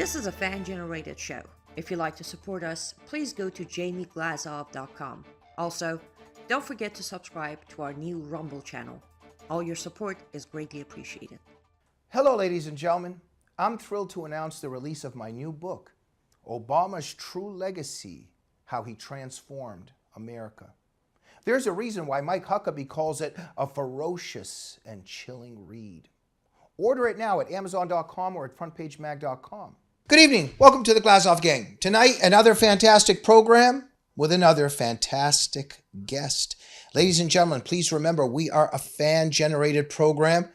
This is a fan-generated show. If you'd like to support us, please go to jamieglazov.com. Also, don't forget to subscribe to our new Rumble channel. All your support is greatly appreciated. Hello, ladies and gentlemen. I'm thrilled to announce the release of my new book, Obama's True Legacy, How He Transformed America. There's a reason why Mike Huckabee calls it a ferocious and chilling read. Order it now at Amazon.com or at FrontPageMag.com. Good evening. Welcome to the Glazov Gang. Tonight, another fantastic program with another fantastic guest. Ladies and gentlemen, please remember we are a fan-generated program,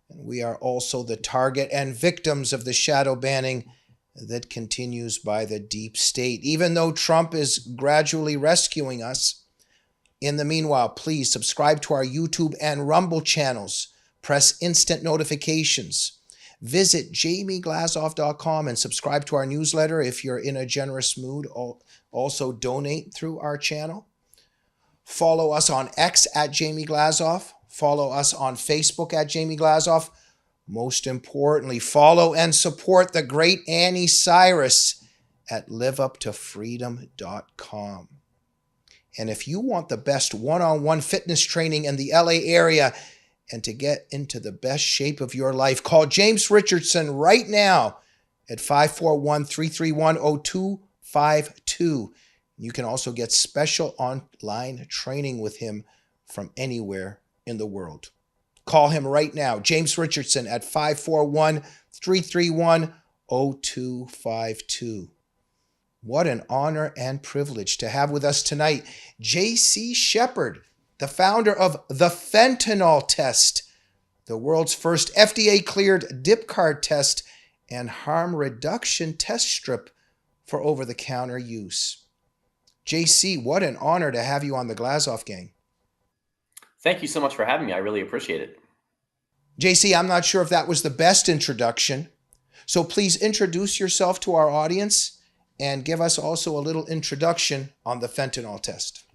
and we are also the target and victims of the shadow banning that continues by the deep state, even though Trump is gradually rescuing us. In the meanwhile, please subscribe to our YouTube and Rumble channels. Press instant notifications. Visit jamieglazov.com and subscribe to our newsletter if you're in a generous mood. Also donate through our channel. Follow us on X at Jamie Glazov. Follow us on Facebook at Jamie Glazov. Most importantly, follow and support the great Annie Cyrus at liveuptofreedom.com. And if you want the best one-on-one fitness training in the LA area and to get into the best shape of your life, call James Richardson right now at 541-331-0252. You can also get special online training with him from anywhere in the world. Call him right now, James Richardson, at 541-331-0252. What an honor and privilege to have with us tonight J.C. Sheppard, the founder of the Fentanyl test, the world's first FDA-cleared dip card test and harm reduction test strip for over-the-counter use. J.C., what an honor to have you on the Glazov Gang. Thank you so much for having me. I really appreciate it. J.C., I'm not sure if that was the best introduction, so please introduce yourself to our audience and give us also a little introduction on the fentanyl test.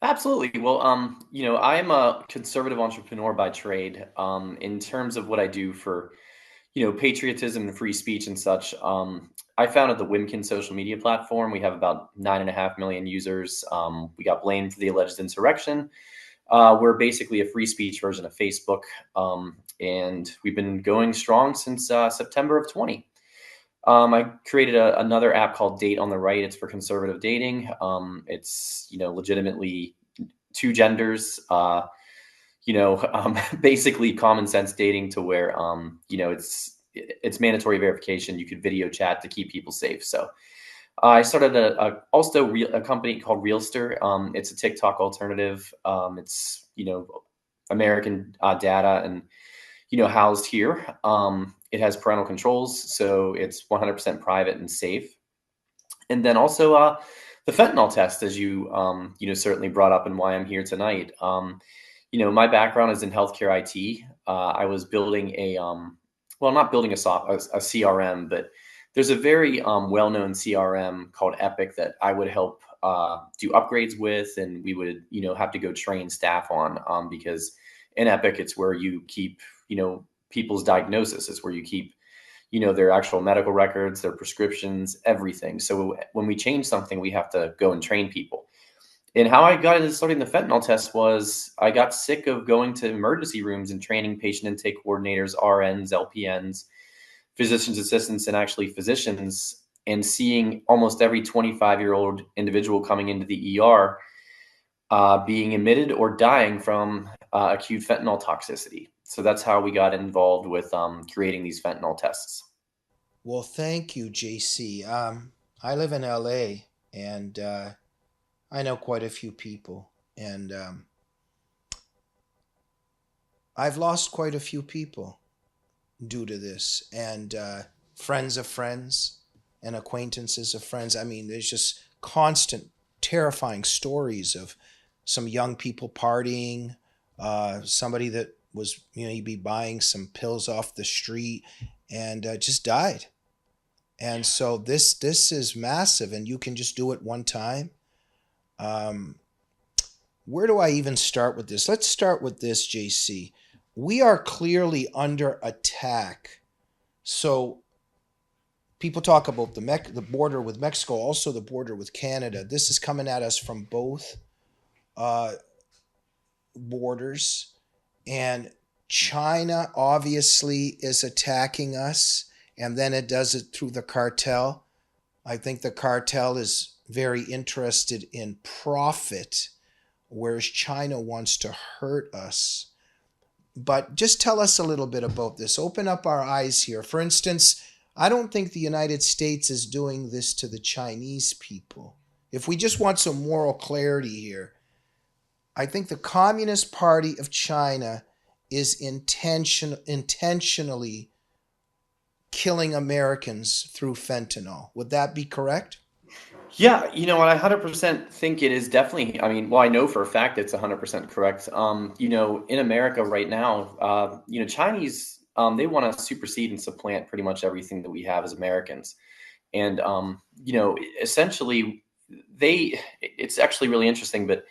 Absolutely. Well, I am a conservative entrepreneur by trade. In terms of what I do for, patriotism and free speech and such, I founded the Wimkin social media platform. We have about 9.5 million users. We got blamed for the alleged insurrection. We're basically a free speech version of Facebook, and we've been going strong since September of 20. I created another app called Date on the Right. It's for conservative dating. It's, legitimately two genders, basically common sense dating to where, it's mandatory verification. You could video chat to keep people safe. So I started a company called Realster. It's a TikTok alternative. It's, American data and, housed here. It has parental controls, so it's 100% private and safe. And then also the fentanyl test, as you certainly brought up, and why I'm here tonight. My background is in healthcare IT. I was building not building a CRM, but there's a very well-known CRM called Epic that I would help do upgrades with, and we would have to go train staff on because in Epic it's where you keep people's diagnosis. It's where you keep their actual medical records, their prescriptions, everything. So when we change something, we have to go and train people. And how I got into starting the fentanyl test was I got sick of going to emergency rooms and training patient intake coordinators, RNs, LPNs, physician's assistants, and actually physicians, and seeing almost every 25-year-old individual coming into the ER being admitted or dying from acute fentanyl toxicity. So that's how we got involved with creating these fentanyl tests. Well, thank you, JC. I live in LA, and I know quite a few people, and I've lost quite a few people due to this, and friends of friends and acquaintances of friends. I mean, there's just constant terrifying stories of some young people partying, somebody that was maybe buying some pills off the street and just died. And so this is massive, and you can just do it one time. Where do I even start with this? Let's start with this, JC. We are clearly under attack. So people talk about the border with Mexico, also the border with Canada. This is coming at us from both uh, borders, and China obviously is attacking us, and then it does it through the cartel. I think the cartel is very interested in profit, whereas China wants to hurt us. But just tell us a little bit about this. Open up our eyes here. For instance, I don't think the United States is doing this to the Chinese people. If we just want some moral clarity here, I think the Communist Party of China is intentionally killing Americans through fentanyl. Would that be correct? Yeah, I 100% think it is definitely. I mean, well, I know for a fact it's 100% correct. In America right now, Chinese, they want to supersede and supplant pretty much everything that we have as Americans. And, essentially, it's actually really interesting. But,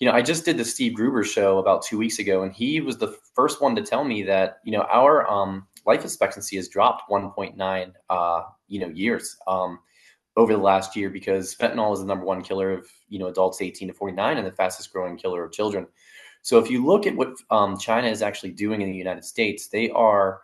I just did the Steve Gruber show about 2 weeks ago, and he was the first one to tell me that, our life expectancy has dropped 1.9, years. Over the last year, because fentanyl is the number one killer of adults 18 to 49 and the fastest growing killer of children. So if you look at what China is actually doing in the United States, they are,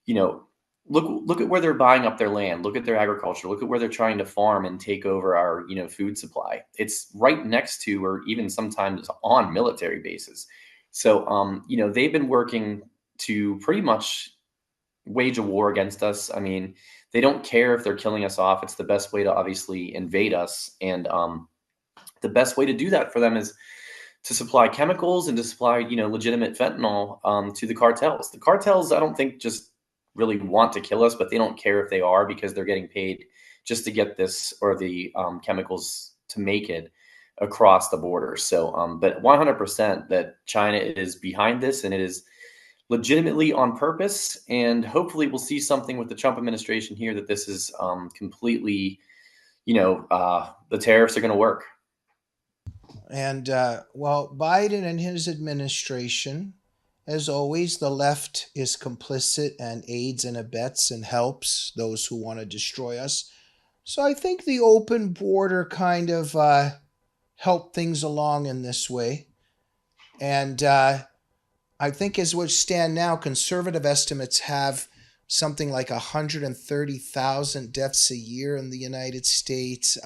look at where they're buying up their land, look at their agriculture, look at where they're trying to farm and take over our food supply. It's right next to, or even sometimes on, military bases. So they've been working to pretty much wage a war against us. I mean, they don't care if they're killing us off. It's the best way to obviously invade us. And the best way to do that for them is to supply chemicals and to supply, legitimate fentanyl to the cartels. The cartels, I don't think, just really want to kill us, but they don't care if they are, because they're getting paid just to get this or the chemicals to make it across the border. So, but 100% that China is behind this, and it is legitimately on purpose, and hopefully we'll see something with the Trump administration here that this is completely, the tariffs are going to work. And Biden and his administration, as always, the left is complicit and aids and abets and helps those who want to destroy us. So I think the open border kind of helped things along in this way. And I think as we stand now, conservative estimates have something like 130,000 deaths a year in the United States.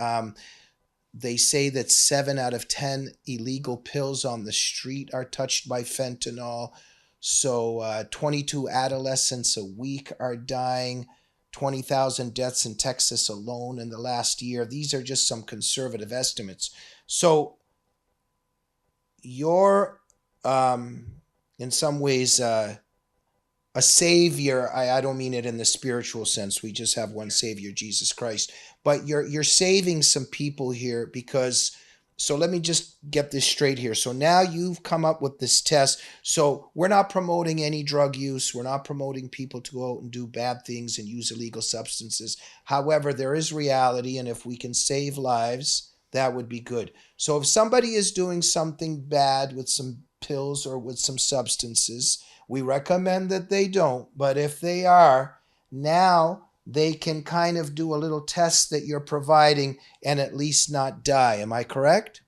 They say that 7 out of 10 illegal pills on the street are touched by fentanyl. So 22 adolescents a week are dying. 20,000 deaths in Texas alone in the last year. These are just some conservative estimates. So you're in some ways a savior. I don't mean it in the spiritual sense. We just have one savior, Jesus Christ. But you're saving some people here because, so let me just get this straight here. So now you've come up with this test. So we're not promoting any drug use. We're not promoting people to go out and do bad things and use illegal substances. However, there is reality, and if we can save lives, that would be good. So if somebody is doing something bad with some pills or with some substances, we recommend that they don't. But if they are, now they can kind of do a little test that you're providing and at least not die. Am I correct?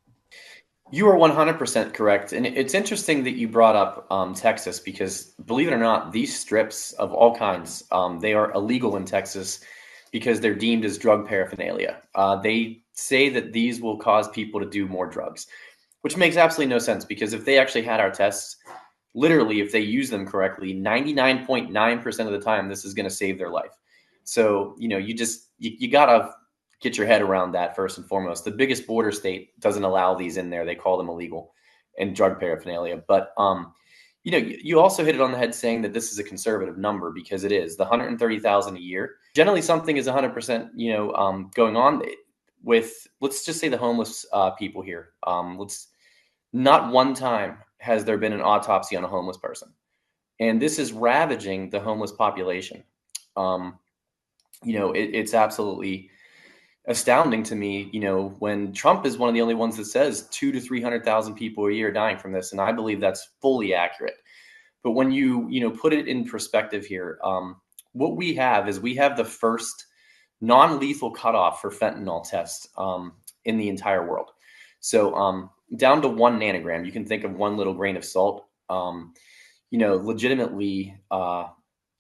You are 100% correct. And it's interesting that you brought up Texas, because believe it or not, these strips of all kinds, they are illegal in Texas because they're deemed as drug paraphernalia. They say that these will cause people to do more drugs, which makes absolutely no sense, because if they actually had our tests, literally, if they use them correctly, 99.9% of the time, this is going to save their life. So, you got to get your head around that first and foremost. The biggest border state doesn't allow these in there. They call them illegal and drug paraphernalia. But, you also hit it on the head saying that this is a conservative number, because it is. The 130,000 a year. Generally, something is 100%, going on with, let's just say, the homeless people here. Not one time has there been an autopsy on a homeless person. And this is ravaging the homeless population. It's absolutely astounding to me, when Trump is one of the only ones that says 200,000 to 300,000 people a year dying from this. And I believe that's fully accurate. But when you put it in perspective here, what we have is we have the first non-lethal cutoff for fentanyl tests in the entire world. So down to 1 nanogram, you can think of one little grain of salt. Legitimately,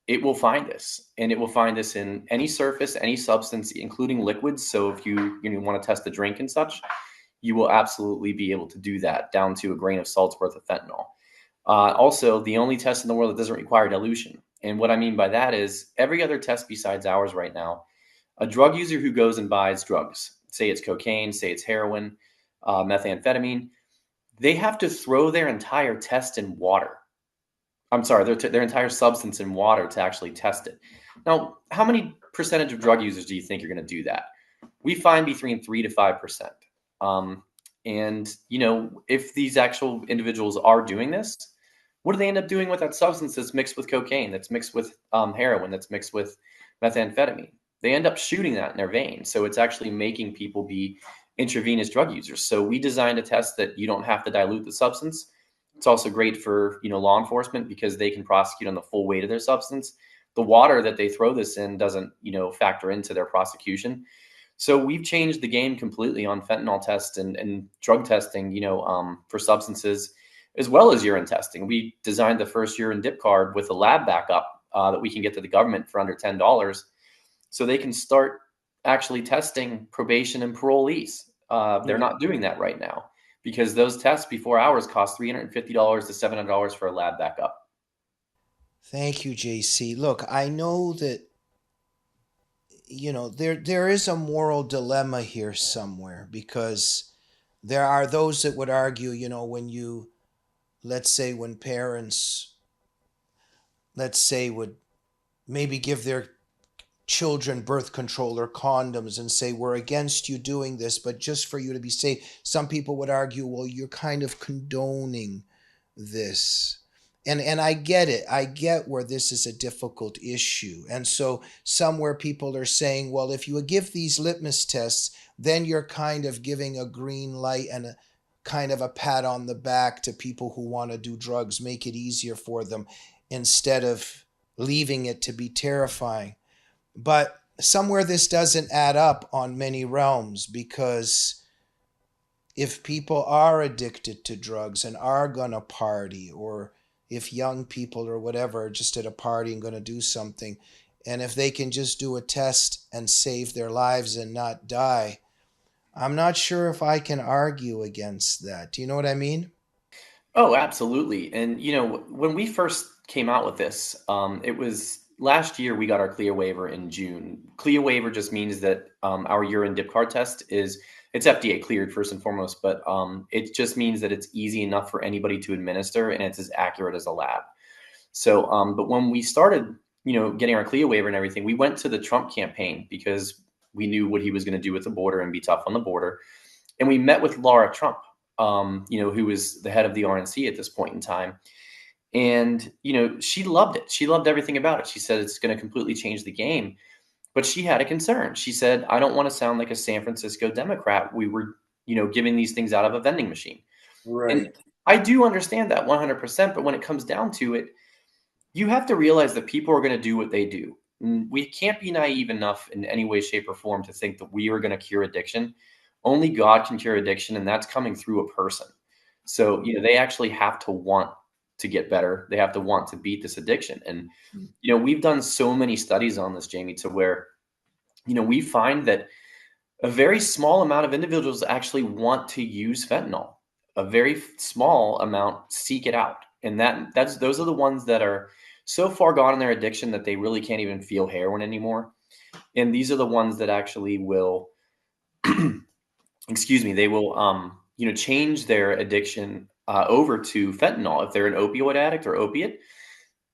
it will find this, and it will find this in any surface, any substance, including liquids. So if you want to test a drink and such, you will absolutely be able to do that down to a grain of salt's worth of fentanyl. Also, the only test in the world that doesn't require dilution. And what I mean by that is every other test besides ours right now, a drug user who goes and buys drugs, say it's cocaine, say it's heroin, methamphetamine, they have to throw their entire test in water. I'm sorry, their entire substance in water to actually test it. Now, how many percentage of drug users do you think are going to do that? We find between 3 to 5%. And if these actual individuals are doing this, what do they end up doing with that substance that's mixed with cocaine, that's mixed with heroin, that's mixed with methamphetamine? They end up shooting that in their veins. So it's actually making people be intravenous drug users. So we designed a test that you don't have to dilute the substance. It's also great for law enforcement because they can prosecute on the full weight of their substance. The water that they throw this in doesn't factor into their prosecution. So we've changed the game completely on fentanyl tests and drug testing, for substances, as well as urine testing. We designed the first urine dip card with a lab backup that we can get to the government for under $10, so they can start actually testing probation and parolees. They're not doing that right now because those tests before ours cost $350 to $700 for a lab backup. Thank you, JC. Look, I know that there is a moral dilemma here somewhere, because there are those that would argue, when parents, would maybe give their children birth control or condoms and say, we're against you doing this, but just for you to be safe. Some people would argue, well, you're kind of condoning this. And I get it. I get where this is a difficult issue. And so somewhere people are saying, well, if you give these litmus tests, then you're kind of giving a green light and a kind of a pat on the back to people who want to do drugs, make it easier for them instead of leaving it to be terrifying. But somewhere this doesn't add up on many realms, because if people are addicted to drugs and are going to party, or if young people or whatever are just at a party and going to do something, and if they can just do a test and save their lives and not die, I'm not sure if I can argue against that. Do you know what I mean? Oh, absolutely. And, when we first came out with this, it was last year we got our CLIA waiver in June. CLIA waiver just means that our urine dip card test it's FDA cleared first and foremost, but it just means that it's easy enough for anybody to administer and it's as accurate as a lab. So, but when we started, getting our CLIA waiver and everything, we went to the Trump campaign because we knew what he was going to do with the border and be tough on the border. And we met with Laura Trump, who was the head of the RNC at this point in time. And, she loved it. She loved everything about it. She said it's going to completely change the game. But she had a concern. She said, I don't want to sound like a San Francisco Democrat. We were, giving these things out of a vending machine. Right. And I do understand that 100%. But when it comes down to it, you have to realize that people are going to do what they do. We can't be naive enough in any way, shape, or form to think that we are going to cure addiction. Only God can cure addiction, and that's coming through a person. So, they actually have to want to get better. They have to want to beat this addiction. And, we've done so many studies on this, Jamie, to where, we find that a very small amount of individuals actually want to use fentanyl. A very small amount seek it out. And those are the ones that are so far gone in their addiction that they really can't even feel heroin anymore. And these are the ones that actually will, they will, change their addiction over to fentanyl. If they're an opioid addict or opiate,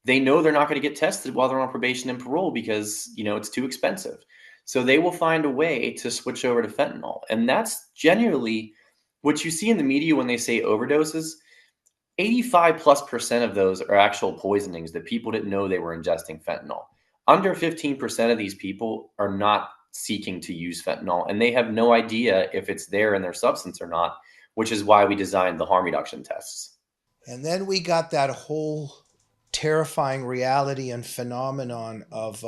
they know they're not going to get tested while they're on probation and parole because, it's too expensive. So they will find a way to switch over to fentanyl. And that's generally what you see in the media when they say overdoses. 85+% of those are actual poisonings that people didn't know they were ingesting fentanyl. Under 15% of these people are not seeking to use fentanyl, and they have no idea if it's there in their substance or not, which is why we designed the harm reduction tests. And then we got that whole terrifying reality and phenomenon of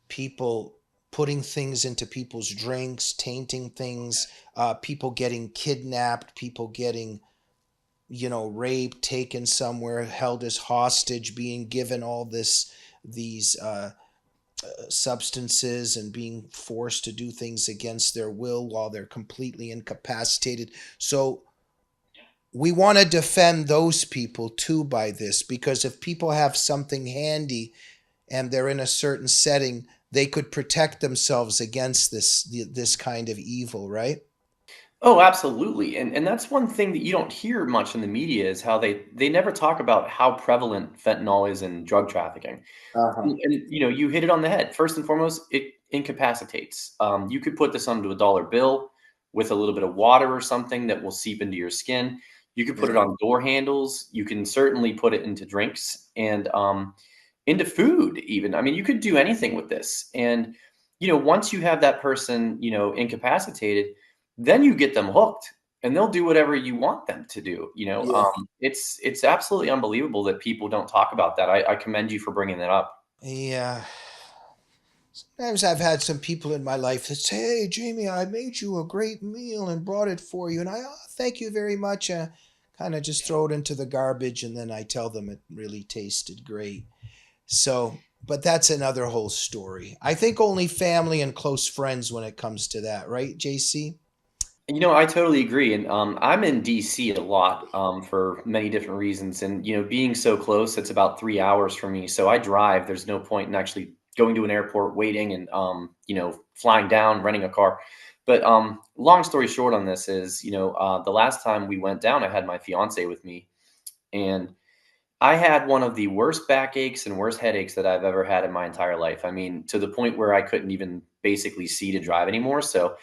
people putting things into people's drinks, tainting things, people getting kidnapped, people getting, raped, taken somewhere, held as hostage, being given all these substances and being forced to do things against their will while they're completely incapacitated. So we want to defend those people too by this, because if people have something handy and they're in a certain setting, they could protect themselves against this kind of evil, right? Oh, absolutely. And that's one thing that you don't hear much in the media is how they never talk about how prevalent fentanyl is in drug trafficking. Uh-huh. And you hit it on the head. First and foremost, it incapacitates. You could put this onto a dollar bill with a little bit of water or something that will seep into your skin. You could put it Yeah. on door handles. You can certainly put it into drinks and into food even. I mean, you could do anything with this. And once you have that person, incapacitated, then you get them hooked and they'll do whatever you want them to do. Yeah. It's absolutely unbelievable that people don't talk about that. I commend you for bringing that up. Yeah. Sometimes I've had some people in my life that say, "Hey, Jamie, I made you a great meal and brought it for you." And thank you very much. Kind of just throw it into the garbage. And then I tell them it really tasted great. So, but that's another whole story. I think only family and close friends when it comes to that, right, JC? I totally agree, and I'm in DC a lot for many different reasons, and being so close, it's about 3 hours for me. So I drive. There's no point in actually going to an airport, waiting, and flying down, renting a car. But long story short on this is, the last time we went down, I had my fiance with me, and I had one of the worst backaches and worst headaches that I've ever had in my entire life. I mean, to the point where I couldn't even basically see to drive anymore. So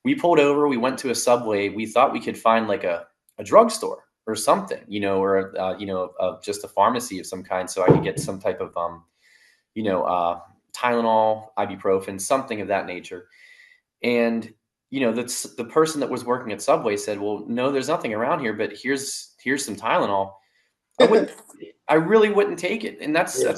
we pulled over, we went to a Subway. We thought we could find like a drugstore or something, or just a pharmacy of some kind, so I could get some type of you know, uh, Tylenol, ibuprofen, something of that nature. And that's the person that was working at Subway said, "Well, no, there's nothing around here, but here's some Tylenol." I wouldn't, I really wouldn't take it, and that's like,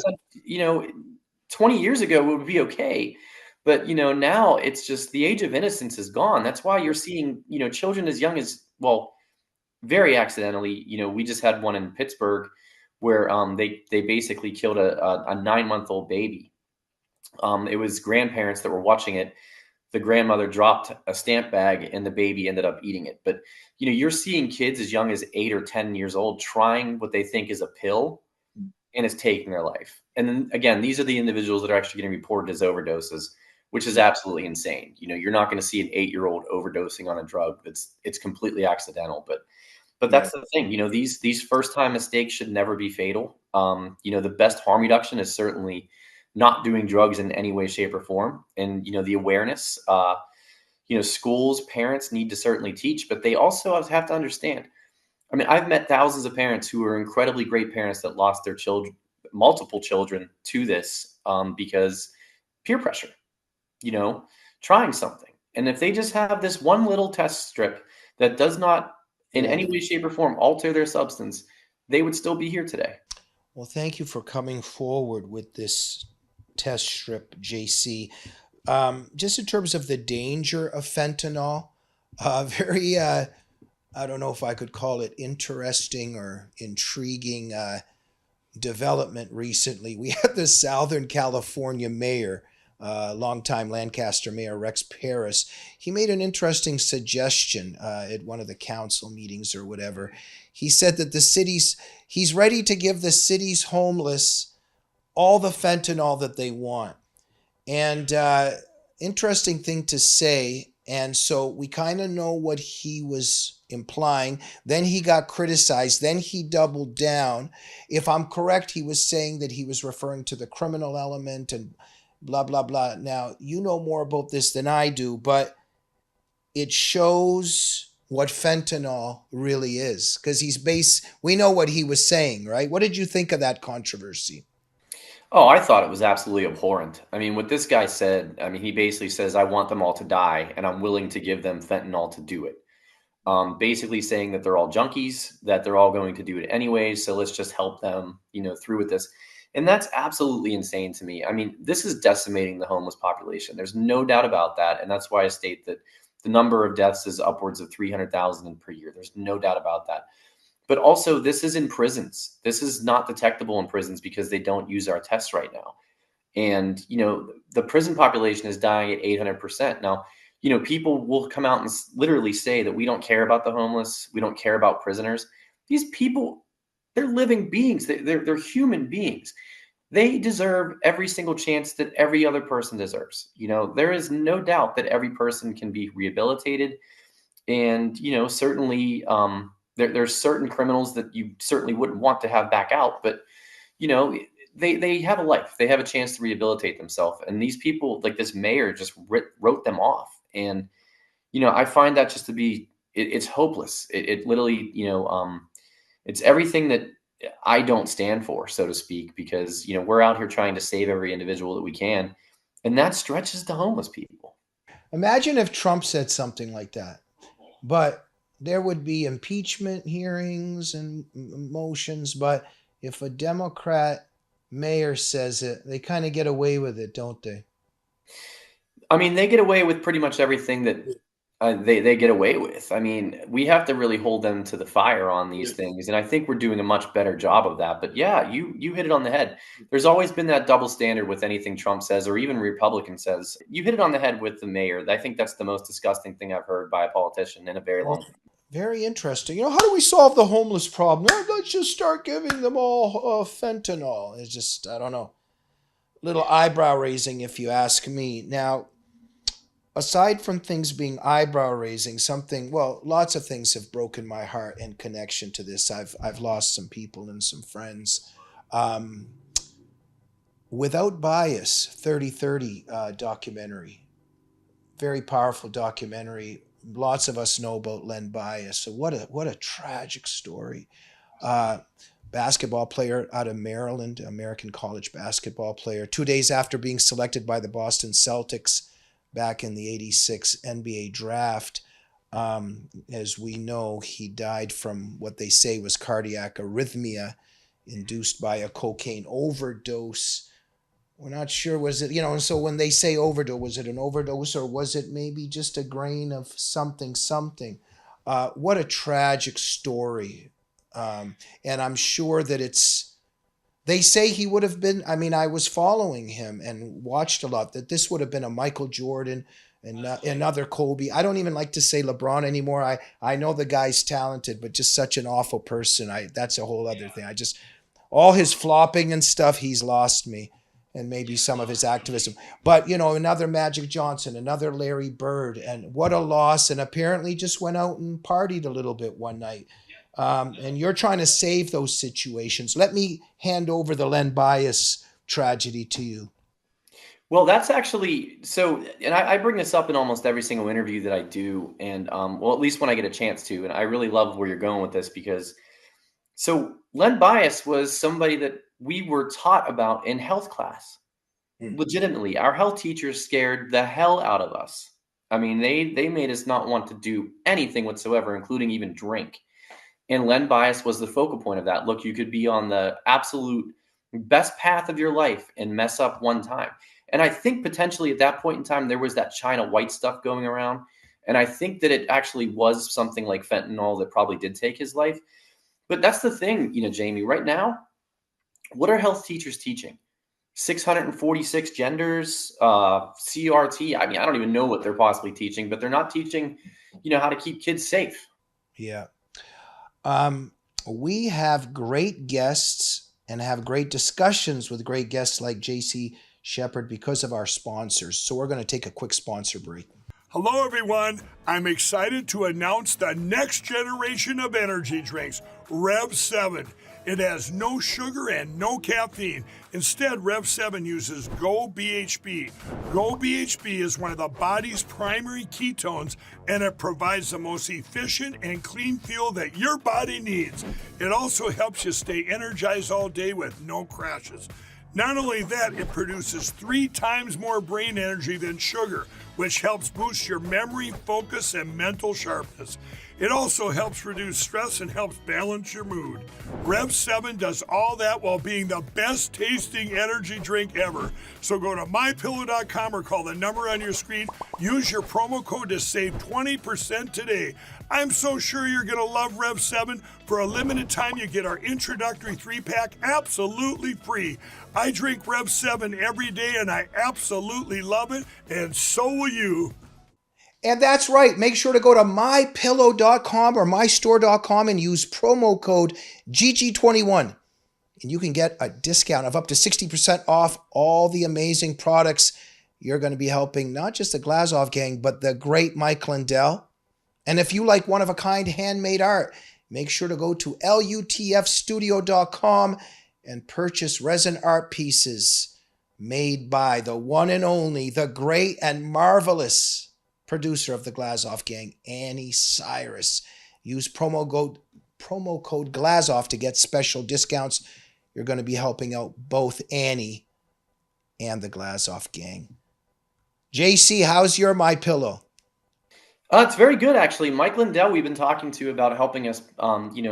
20 years ago it would be okay. But now it's just the age of innocence is gone. That's why you're seeing children as young as, well, very accidentally. We just had one in Pittsburgh where they basically killed a 9-month-old baby. It was grandparents that were watching it. The grandmother dropped a stamp bag and the baby ended up eating it. But you're seeing kids as young as 8 or 10 years old trying what they think is a pill, and it's taking their life. And then again, these are the individuals that are actually getting reported as overdoses, which is absolutely insane. You're not going to see an 8-year-old overdosing on a drug it's completely accidental. But Yeah. that's the thing. These first time mistakes should never be fatal. The best harm reduction is certainly not doing drugs in any way, shape, or form. And the awareness. Schools, parents need to certainly teach, but they also have to understand. I mean, I've met thousands of parents who are incredibly great parents that lost their children, multiple children, to this because peer pressure. You know, Trying something, and if they just have this one little test strip that does not, in Yeah. any way, shape, or form, alter their substance, they would still be here today. Well, thank you for coming forward with this test strip, JC. Just in terms of the danger of fentanyl, very, I don't know if I could call it interesting or intriguing development recently. We had the Southern California mayor, longtime Lancaster Mayor Rex Paris. He made an interesting suggestion at one of the council meetings or whatever. He said that he's ready to give the city's homeless all the fentanyl that they want. And interesting thing to say. And so we kind of know what he was implying. Then he got criticized. Then he doubled down. If I'm correct, he was saying that he was referring to the criminal element and blah, blah, blah. Now, you know more about this than I do, but it shows what fentanyl really is, because we know what he was saying, right? What did you think of that controversy? Oh, I thought it was absolutely abhorrent. I mean, what this guy said, I mean, he basically says, I want them all to die, and I'm willing to give them fentanyl to do it. Basically saying that they're all junkies, that they're all going to do it anyway, so let's just help them, through with this. And that's absolutely insane to me. I mean, this is decimating the homeless population. There's no doubt about that. And that's why I state that the number of deaths is upwards of 300,000 per year. There's no doubt about that. But also, this is in prisons. This is not detectable in prisons because they don't use our tests right now. And, the prison population is dying at 800%. Now, people will come out and literally say that we don't care about the homeless. We don't care about prisoners. These people, they're living beings. They're human beings. They deserve every single chance that every other person deserves. There is no doubt that every person can be rehabilitated. And, certainly there's certain criminals that you certainly wouldn't want to have back out. But, they have a life. They have a chance to rehabilitate themselves. And these people, like this mayor, just wrote them off. And, I find that just to be, it's hopeless. It literally, it's everything that I don't stand for, so to speak, because, we're out here trying to save every individual that we can. And that stretches to homeless people. Imagine if Trump said something like that, but there would be impeachment hearings and motions. But if a Democrat mayor says it, they kind of get away with it, don't they? I mean, they get away with pretty much everything that they get away with. I mean, we have to really hold them to the fire on these things. And I think we're doing a much better job of that. But yeah, you hit it on the head. There's always been that double standard with anything Trump says or even Republican says. You hit it on the head with the mayor. I think that's the most disgusting thing I've heard by a politician in a very long time. Very interesting. How do we solve the homeless problem? Let's just start giving them all fentanyl. It's just, I don't know, little eyebrow raising if you ask me. Now, aside from things being eyebrow raising, lots of things have broken my heart in connection to this. I've lost some people and some friends. Without Bias, 3030 documentary, very powerful documentary. Lots of us know about Len Bias. So what a tragic story. Basketball player out of Maryland, American college basketball player. 2 days after being selected by the Boston Celtics back in the '86 NBA draft, as we know, he died from what they say was cardiac arrhythmia induced by a cocaine overdose. We're not sure, was it, and so when they say overdose, was it an overdose or was it maybe just a grain of something? What a tragic story. And I'm sure that they say he would have been, I was following him and watched a lot, that this would have been a Michael Jordan and another Kobe. I don't even like to say LeBron anymore. I know the guy's talented, but just such an awful person. That's a whole other thing. All his flopping and stuff, he's lost me. And maybe some of his activism. But, another Magic Johnson, another Larry Bird, and what a loss. And apparently just went out and partied a little bit one night. And you're trying to save those situations. Let me hand over the Len Bias tragedy to you. Well, that's actually, and I bring this up in almost every single interview that I do. And, at least when I get a chance to, and I really love where you're going with this because, Len Bias was somebody that we were taught about in health class. Legitimately, our health teachers scared the hell out of us. I mean, they made us not want to do anything whatsoever, including even drink. And Len Bias was the focal point of that. Look, you could be on the absolute best path of your life and mess up one time. And I think potentially at that point in time, there was that China white stuff going around. And I think that it actually was something like fentanyl that probably did take his life. But that's the thing, Jamie, right now, what are health teachers teaching? 646 genders, CRT. I don't even know what they're possibly teaching, but they're not teaching, how to keep kids safe. Yeah. We have great guests and have great discussions with great guests like J.C. Sheppard because of our sponsors. So we're going to take a quick sponsor break. Hello, everyone. I'm excited to announce the next generation of energy drinks, Rev 7. It has no sugar and no caffeine. Instead, Rev 7 uses Go BHB. Go BHB is one of the body's primary ketones, and it provides the most efficient and clean fuel that your body needs. It also helps you stay energized all day with no crashes. Not only that, it produces 3 times more brain energy than sugar, which helps boost your memory, focus, and mental sharpness. It also helps reduce stress and helps balance your mood. Rev 7 does all that while being the best tasting energy drink ever. So go to mypillow.com or call the number on your screen. Use your promo code to save 20% today. I'm so sure you're going to love Rev 7. For a limited time, you get our introductory 3-pack absolutely free. I drink Rev 7 every day and I absolutely love it, and so will you. And that's right. Make sure to go to mypillow.com or mystore.com and use promo code GG21. And you can get a discount of up to 60% off all the amazing products. You're going to be helping not just the Glazov Gang, but the great Mike Lindell. And if you like one-of-a-kind handmade art, make sure to go to lutfstudio.com and purchase resin art pieces made by the one and only, the great and marvelous producer of the Glazov Gang, Annie Cyrus. Use promo code Glazov to get special discounts. You're going to be helping out both Annie and the Glazov Gang. JC, how's your My Pillow? It's very good, actually. Mike Lindell, we've been talking to about helping us,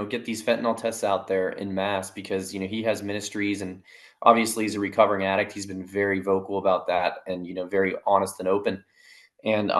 get these fentanyl tests out there in mass because, he has ministries and obviously he's a recovering addict. He's been very vocal about that and, very honest and open. And,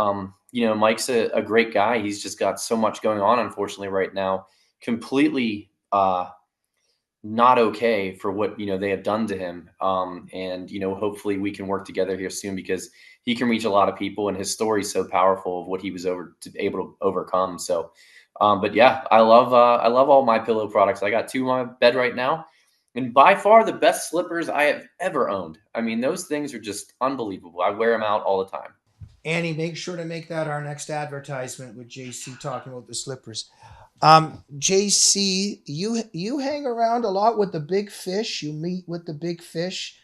Mike's a great guy. He's just got so much going on, unfortunately, right now, completely not okay for what, they have done to him. And hopefully we can work together here soon because he can reach a lot of people and his story is so powerful of what he was able to overcome. So, but yeah, I love all My Pillow products. I got 2 on my bed right now and by far the best slippers I have ever owned. I mean, those things are just unbelievable. I wear them out all the time. Annie, make sure to make that our next advertisement with JC talking about the slippers. JC, you hang around a lot with the big fish. You meet with the big fish,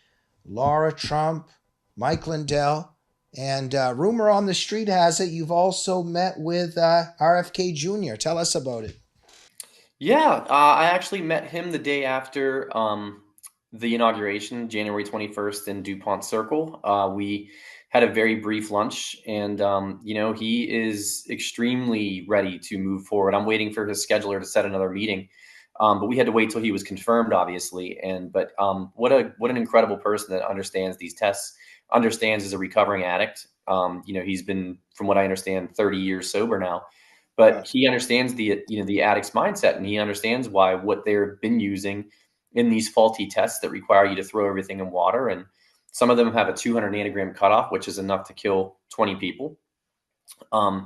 Laura Trump, Mike Lindell, and rumor on the street has it you've also met with RFK Jr. Tell us about it. Yeah, I actually met him the day after the inauguration, January 21st in DuPont Circle. We had a very brief lunch and, he is extremely ready to move forward. I'm waiting for his scheduler to set another meeting. But we had to wait till he was confirmed, obviously. But what an incredible person that understands these tests, understands as a recovering addict. He's been, from what I understand, 30 years sober now, but he understands the addict's mindset and he understands why what they've been using in these faulty tests that require you to throw everything in water. And some of them have a 200 nanogram cutoff, which is enough to kill 20 people.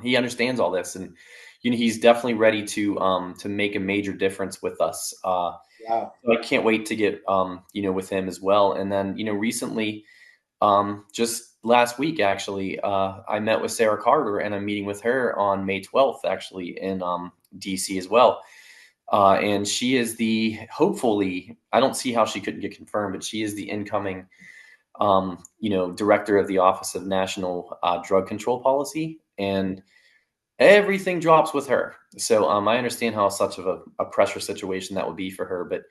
He understands all this, and he's definitely ready to make a major difference with us. Wow. So I can't wait to get with him as well. And then recently, just last week actually, I met with Sarah Carter, and I'm meeting with her on May 12th actually in DC as well. And she is hopefully, I don't see how she couldn't get confirmed, but she is the incoming director of the Office of National Drug Control Policy, and everything drops with her. So I understand how such of a pressure situation that would be for her, but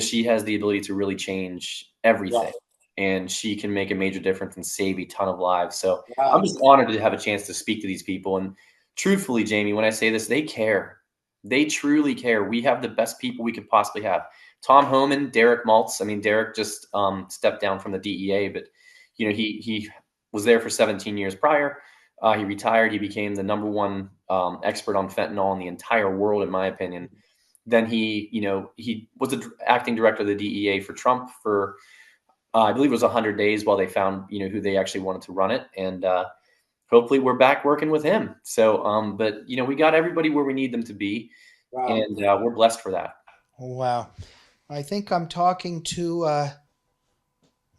she has the ability to really change everything, and she can make a major difference and save a ton of lives. So I'm just honored to have a chance to speak to these people. And truthfully, Jamie, when I say this, they care. They truly care. We have the best people we could possibly have. Tom Homan, Derek Maltz. I mean, Derek just stepped down from the DEA, but he was there for 17 years prior. He retired. He became the #1 expert on fentanyl in the entire world, in my opinion. Then he was the acting director of the DEA for Trump for I believe it was 100 days while they found who they actually wanted to run it, and hopefully we're back working with him. So, but we got everybody where we need them to be, and we're blessed for that. Wow. I think I'm talking to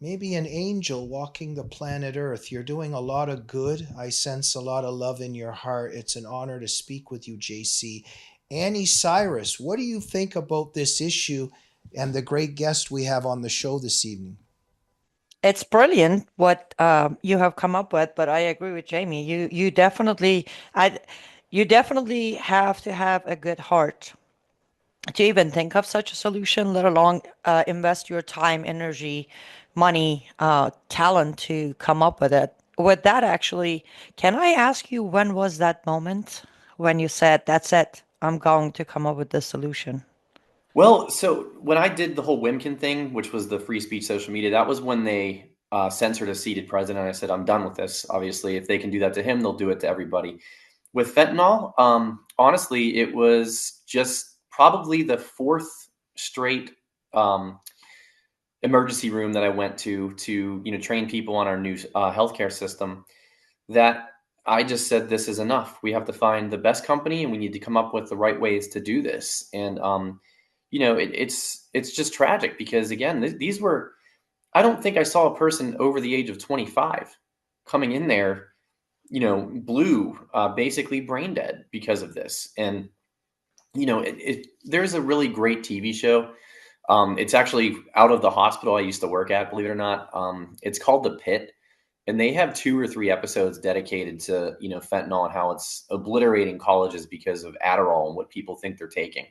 maybe an angel walking the planet Earth. You're doing a lot of good. I sense a lot of love in your heart. It's an honor to speak with you, JC. Annie Cyrus, what do you think about this issue and the great guest we have on the show this evening? It's brilliant what you have come up with, but I agree with Jamie. You definitely have to have a good heart to even think of such a solution, let alone invest your time, energy, money, talent to come up with it. with that, actually, can I ask you when was that moment when you said, "That's it, I'm going to come up with this solution"? Well, so when I did the whole Wimkin thing, which was the free speech social media, that was when they censored a seated president. I said, I'm done with this. Obviously, if they can do that to him, they'll do it to everybody. With fentanyl, honestly, it was just probably the fourth straight emergency room that I went to train people on our new healthcare system, that I just said, this is enough. We have to find the best company, and we need to come up with the right ways to do this. And it's just tragic because, again, these were, I don't think I saw a person over the age of 25 coming in there, blue, basically brain dead because of this. And there's a really great TV show. It's actually out of the hospital I used to work at, believe it or not. It's called The Pit, and they have 2 or 3 episodes dedicated to fentanyl and how it's obliterating colleges because of Adderall and what people think they're taking.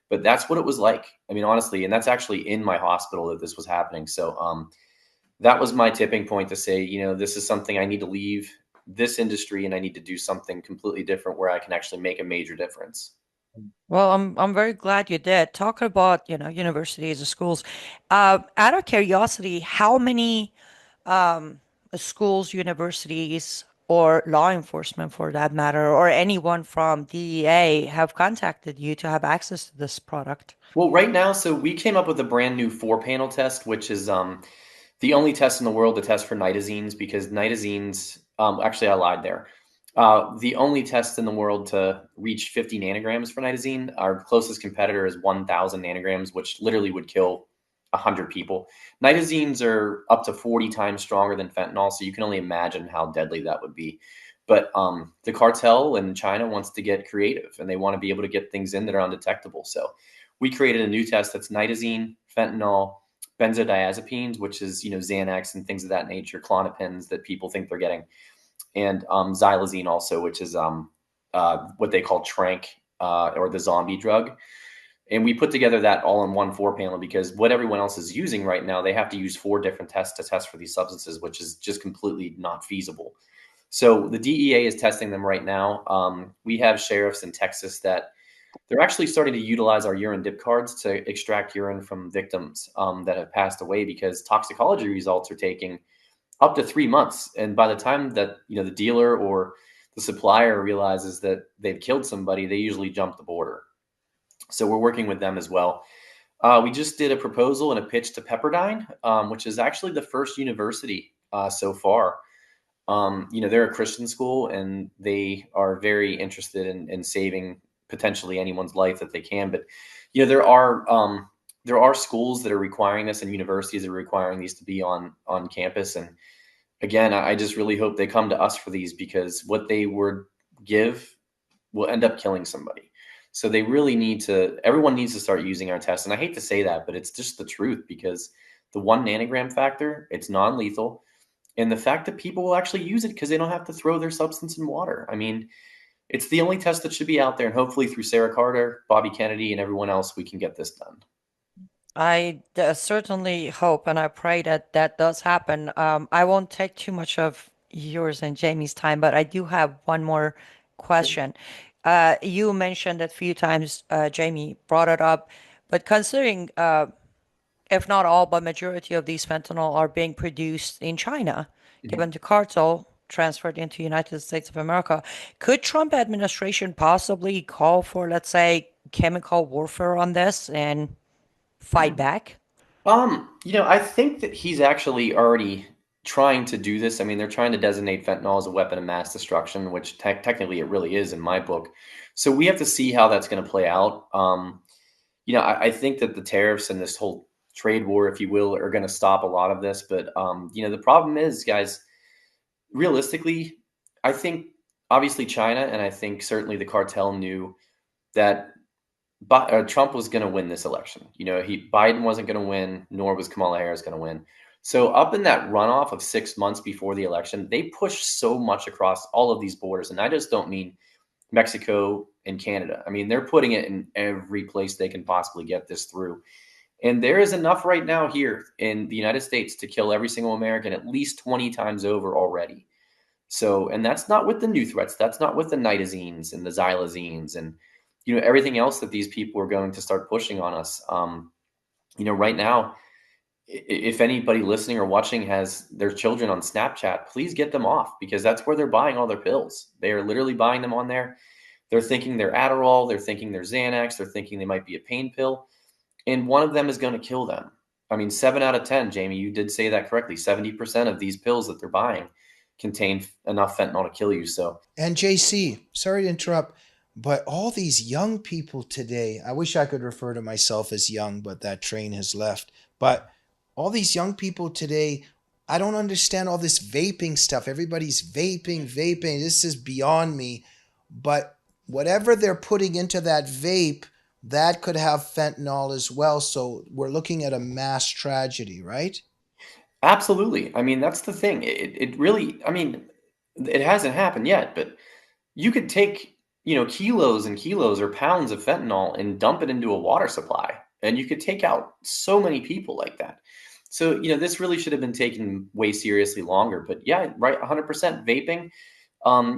But that's what it was like. I mean, honestly, and that's actually in my hospital that this was happening. So that was my tipping point to say, this is something I need to leave this industry, and I need to do something completely different where I can actually make a major difference. Well, I'm very glad you did. Talking about, universities and schools. Out of curiosity, how many schools, universities, or law enforcement for that matter, or anyone from DEA have contacted you to have access to this product? Well, right now, so we came up with a brand new 4-panel test, which is the only test in the world to test for nitazines, because nitazines, actually, I lied there. The only test in the world to reach 50 nanograms for nitazine. Our closest competitor is 1,000 nanograms, which literally would kill 100 people. Nitazines are up to 40 times stronger than fentanyl, so you can only imagine how deadly that would be. But the cartel in China wants to get creative, and they want to be able to get things in that are undetectable. So we created a new test that's nitazine, fentanyl, benzodiazepines, which is Xanax and things of that nature, Klonopins that people think they're getting, and xylazine also, which is what they call tranq, or the zombie drug. And we put together that all in one 4-panel because what everyone else is using right now, they have to use 4 different tests to test for these substances, which is just completely not feasible. So the DEA is testing them right now. We have sheriffs in Texas that they're actually starting to utilize our urine dip cards to extract urine from victims that have passed away, because toxicology results are taking up to 3 months. And by the time that the dealer or the supplier realizes that they've killed somebody, they usually jump the border. So we're working with them as well. We just did a proposal and a pitch to Pepperdine, which is actually the first university so far. They're a Christian school, and they are very interested in saving potentially anyone's life that they can. But there are schools that are requiring this, and universities that are requiring these to be on campus. And again, I just really hope they come to us for these, because what they would give will end up killing somebody. So they really everyone needs to start using our tests. And I hate to say that, but it's just the truth, because the 1 nanogram factor, it's non-lethal. And the fact that people will actually use it because they don't have to throw their substance in water. I mean, it's the only test that should be out there. And hopefully through Sarah Carter, Bobby Kennedy, and everyone else, we can get this done. I certainly hope and I pray that that does happen. I won't take too much of yours and Jamie's time, but I do have one more question. You mentioned it a few times, Jamie brought it up, but considering, if not all, but majority of these fentanyl are being produced in China, given the cartel transferred into United States of America, could Trump administration possibly call for, let's say, chemical warfare on this and fight back? I think that he's actually already trying to do this. I mean, they're trying to designate fentanyl as a weapon of mass destruction, which technically it really is in my book. So we have to see how that's going to play out. I think that the tariffs and this whole trade war, if you will, are going to stop a lot of this. But, the problem is, guys, realistically, I think obviously China, and I think certainly the cartel knew that Trump was going to win this election. Biden wasn't going to win, nor was Kamala Harris going to win. So up in that runoff of 6 months before the election, they pushed so much across all of these borders. And I just don't mean Mexico and Canada. I mean, they're putting it in every place they can possibly get this through. And there is enough right now here in the United States to kill every single American at least 20 times over already. So, and that's not with the new threats. That's not with the nitazines and the xylazines and, everything else that these people are going to start pushing on us. Right now, if anybody listening or watching has their children on Snapchat, please get them off, because that's where they're buying all their pills. They are literally buying them on there. They're thinking they're Adderall. They're thinking they're Xanax. They're thinking they might be a pain pill. And one of them is going to kill them. I mean, 7 out of 10, Jamie, you did say that correctly. 70% of these pills that they're buying contain enough fentanyl to kill you. So, And JC, sorry to interrupt, but all these young people today, I wish I could refer to myself as young, but that train has left. But all these young people today, I don't understand all this vaping stuff. Everybody's vaping. This is beyond me. But whatever they're putting into that vape, that could have fentanyl as well. So we're looking at a mass tragedy, right? absolutely. I mean, that's the thing. It really, I mean, it hasn't happened yet, but you could take, kilos and kilos or pounds of fentanyl and dump it into a water supply, and you could take out so many people like that. So, this really should have been taken way seriously longer. But yeah, right, 100% vaping.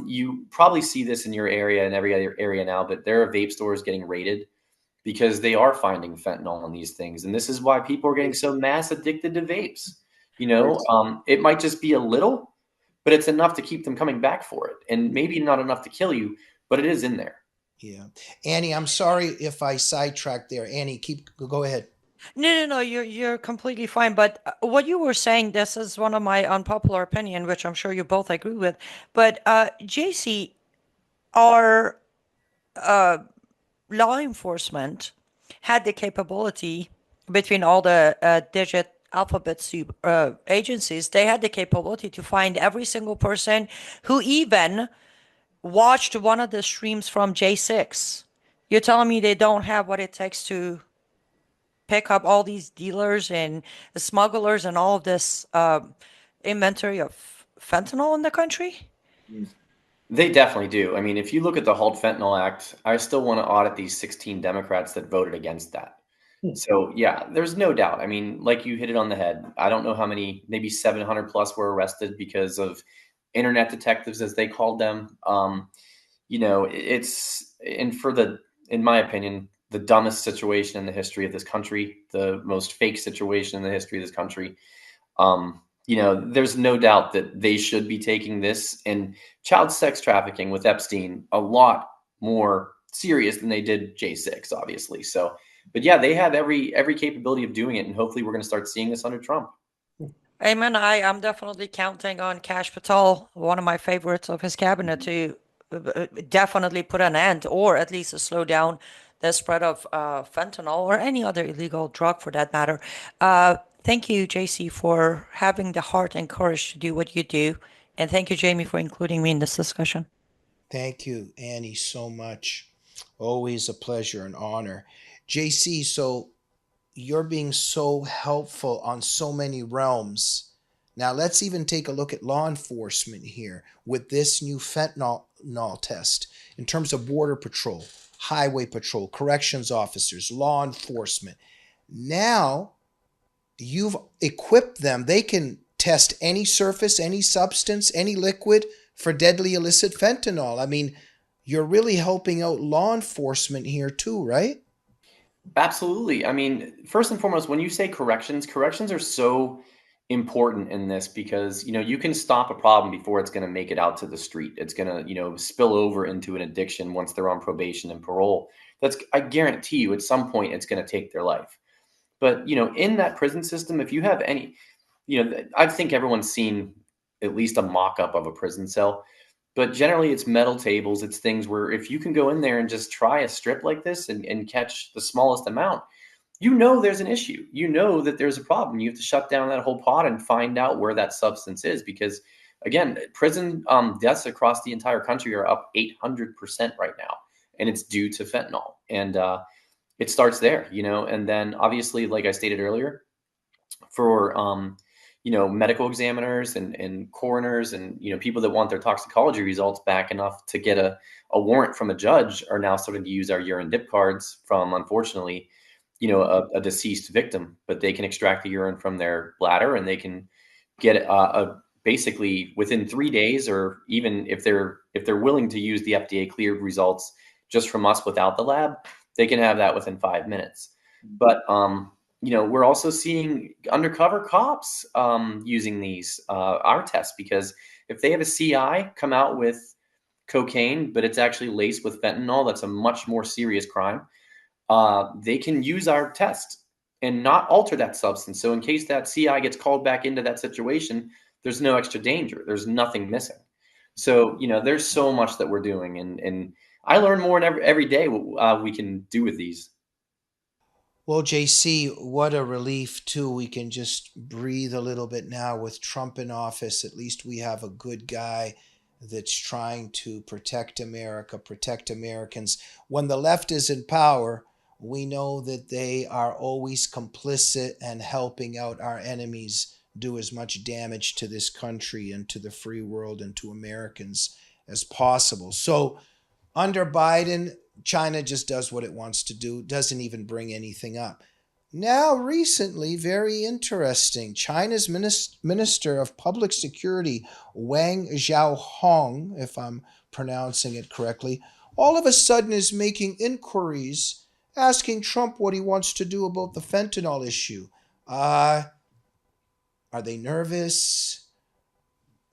You probably see this in your area and every other area now, but there are vape stores getting raided because they are finding fentanyl in these things. And this is why people are getting so mass addicted to vapes. It might just be a little, but it's enough to keep them coming back for it. And maybe not enough to kill you, but it is in there. Yeah. Annie, I'm sorry if I sidetracked there. Annie, go ahead. No. You're completely fine. But what you were saying, this is one of my unpopular opinion, which I'm sure you both agree with. But JC, our law enforcement had the capability between all the digit alphabet soup agencies. They had the capability to find every single person who even watched one of the streams from J6. You're telling me they don't have what it takes to pick up all these dealers and the smugglers and all of this inventory of fentanyl in the country? They definitely do. I mean, if you look at the Halt Fentanyl Act, I still want to audit these 16 Democrats that voted against that. So yeah, there's no doubt. I mean, like you hit it on the head. I don't know how many, maybe 700 plus were arrested because of internet detectives, as they called them. In my opinion, the dumbest situation in the history of this country, the most fake situation in the history of this country. There's no doubt that they should be taking this and child sex trafficking with Epstein a lot more serious than they did J6, obviously. So, but yeah, they have every capability of doing it, and hopefully we're going to start seeing this under Trump. Amen. I'm definitely counting on Kash Patel, one of my favorites of his cabinet, to definitely put an end, or at least to slow down the spread of fentanyl or any other illegal drug for that matter. Thank you, JC, for having the heart and courage to do what you do. And thank you, Jamie, for including me in this discussion. Thank you, Annie, so much. Always a pleasure and honor. JC, so you're being so helpful on so many realms. Now, let's even take a look at law enforcement here with this new fentanyl test in terms of border patrol, highway patrol, corrections officers, law enforcement. Now, you've equipped them. They can test any surface, any substance, any liquid for deadly illicit fentanyl. I mean, you're really helping out law enforcement here too, right? Absolutely. I mean, first and foremost, when you say corrections are so important in this because, you can stop a problem before it's going to make it out to the street. It's going to, spill over into an addiction once they're on probation and parole. I guarantee you at some point it's going to take their life. But, in that prison system, if you have any, I think everyone's seen at least a mock-up of a prison cell. But generally, it's metal tables. It's things where if you can go in there and just try a strip like this and catch the smallest amount, there's an issue. That there's a problem. You have to shut down that whole pot and find out where that substance is. Because, again, prison deaths across the entire country are up 800% right now. And it's due to fentanyl. And it starts there, And then, obviously, like I stated earlier, for medical examiners and coroners and, people that want their toxicology results back enough to get a warrant from a judge are now starting to use our urine dip cards from, unfortunately, a deceased victim, but they can extract the urine from their bladder and they can get a basically within 3 days, or even if they're willing to use the FDA cleared results just from us without the lab, they can have that within 5 minutes. But we're also seeing undercover cops using these our tests, because if they have a CI come out with cocaine, but it's actually laced with fentanyl, that's a much more serious crime. They can use our test and not alter that substance. So in case that CI gets called back into that situation, there's no extra danger. There's nothing missing. So, there's so much that we're doing, and I learn more every day what we can do with these. Well, JC, what a relief, too. We can just breathe a little bit now with Trump in office. At least we have a good guy that's trying to protect America, protect Americans. When the left is in power, we know that they are always complicit and helping out our enemies do as much damage to this country and to the free world and to Americans as possible. So under Biden, China just does what it wants to do, doesn't even bring anything up. Now, recently, very interesting, China's Minister of Public Security, Wang Xiaohong, if I'm pronouncing it correctly, all of a sudden is making inquiries, asking Trump what he wants to do about the fentanyl issue. Are they nervous?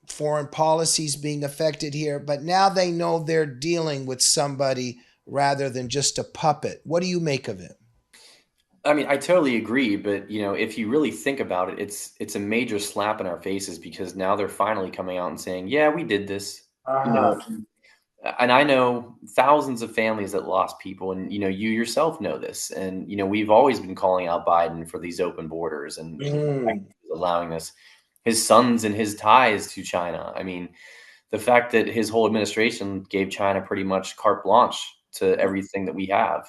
Foreign policies being affected here, but now they know they're dealing with somebody rather than just a puppet. What do you make of it? I mean, I totally agree, but if you really think about it, it's a major slap in our faces, because now they're finally coming out and saying, "Yeah, we did this." And I know thousands of families that lost people, and you yourself know this, and we've always been calling out Biden for these open borders and allowing this. His sons and his ties to China. I mean, the fact that his whole administration gave China pretty much carte blanche to everything that we have.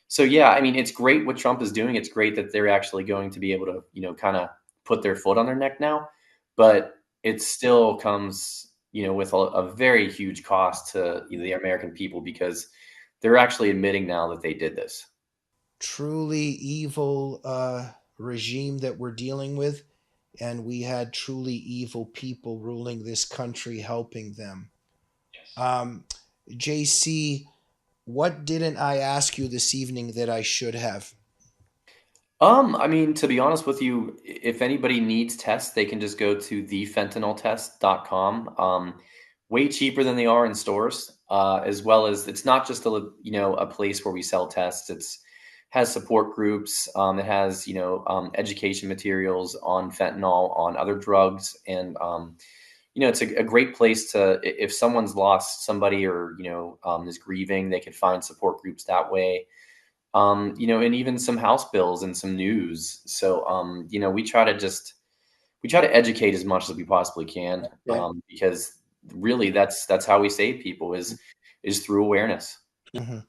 So yeah, I mean, it's great what Trump is doing. It's great that they're actually going to be able to, kind of put their foot on their neck now, but it still comes, with a very huge cost to the American people, because they're actually admitting now that they did this. Truly evil regime that we're dealing with, and we had truly evil people ruling this country, helping them. JC, what didn't I ask you this evening that I should have? I mean, to be honest with you, if anybody needs tests, they can just go to thefentanyltest.com. Way cheaper than they are in stores, as well as it's not just a place where we sell tests. It's has support groups. It has education materials on fentanyl, on other drugs, and it's a great place to, if someone's lost somebody or is grieving, they can find support groups that way. And even some house bills and some news. So we try to educate as much as we possibly can, because really that's how we save people is through awareness. Mm-hmm.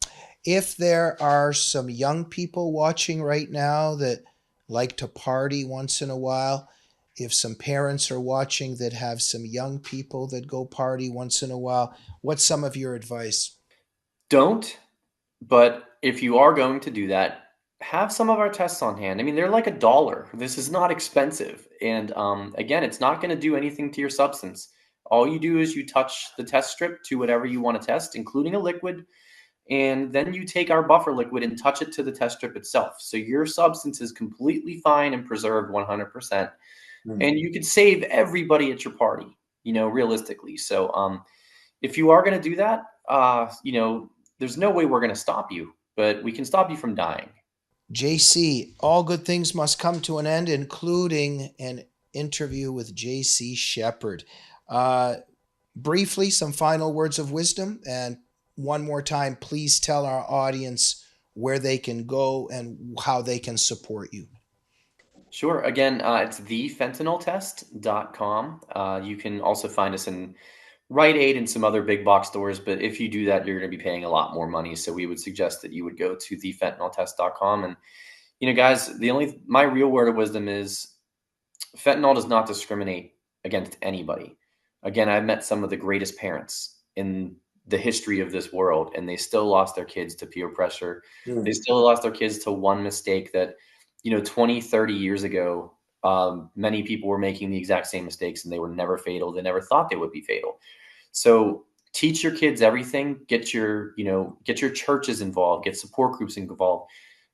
If there are some young people watching right now that like to party once in a while, if some parents are watching that have some young people that go party once in a while, what's some of your advice? Don't, but if you are going to do that, have some of our tests on hand. I mean, they're like $1. This is not expensive. And again, it's not going to do anything to your substance. All you do is you touch the test strip to whatever you want to test, including a liquid. And then you take our buffer liquid and touch it to the test strip itself. So your substance is completely fine and preserved 100%. And you could save everybody at your party, realistically. So if you are going to do that, there's no way we're going to stop you, but we can stop you from dying. JC, all good things must come to an end, including an interview with JC Sheppard. Briefly, some final words of wisdom, and one more time, please tell our audience where they can go and how they can support you. Sure. Again, it's thefentanyltest.com. You can also find us in Rite Aid and some other big box stores, but if you do that, you're going to be paying a lot more money. So we would suggest that you would go to thefentanyltest.com. And, guys, my real word of wisdom is fentanyl does not discriminate against anybody. Again, I've met some of the greatest parents in the history of this world, and they still lost their kids to peer pressure. They still lost their kids to one mistake that, 20, 30 years ago, many people were making the exact same mistakes and they were never fatal. They never thought they would be fatal. So teach your kids everything, get your churches involved, get support groups involved,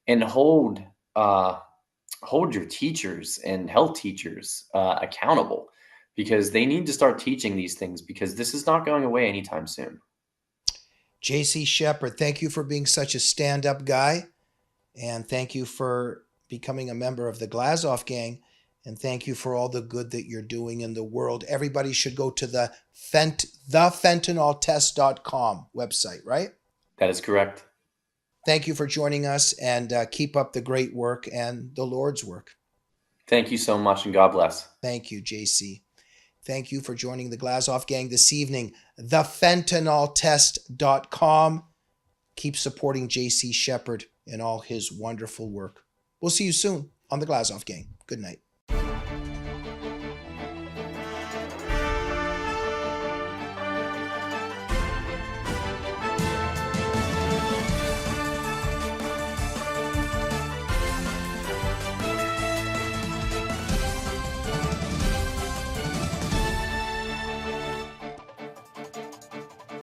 and hold your teachers and health teachers accountable, because they need to start teaching these things, because this is not going away anytime soon. J.C. Sheppard, thank you for being such a stand-up guy, and thank you for becoming a member of the Glazov Gang, and thank you for all the good that you're doing in the world. Everybody should go to the fentanyltest.com website, right? That is correct. Thank you for joining us, and keep up the great work and the Lord's work. Thank you so much, and God bless. Thank you, JC. Thank you for joining the Glazov Gang this evening. Thefentanyltest.com. Keep supporting JC Sheppard and all his wonderful work. We'll see you soon on the Glazov Gang. Good night.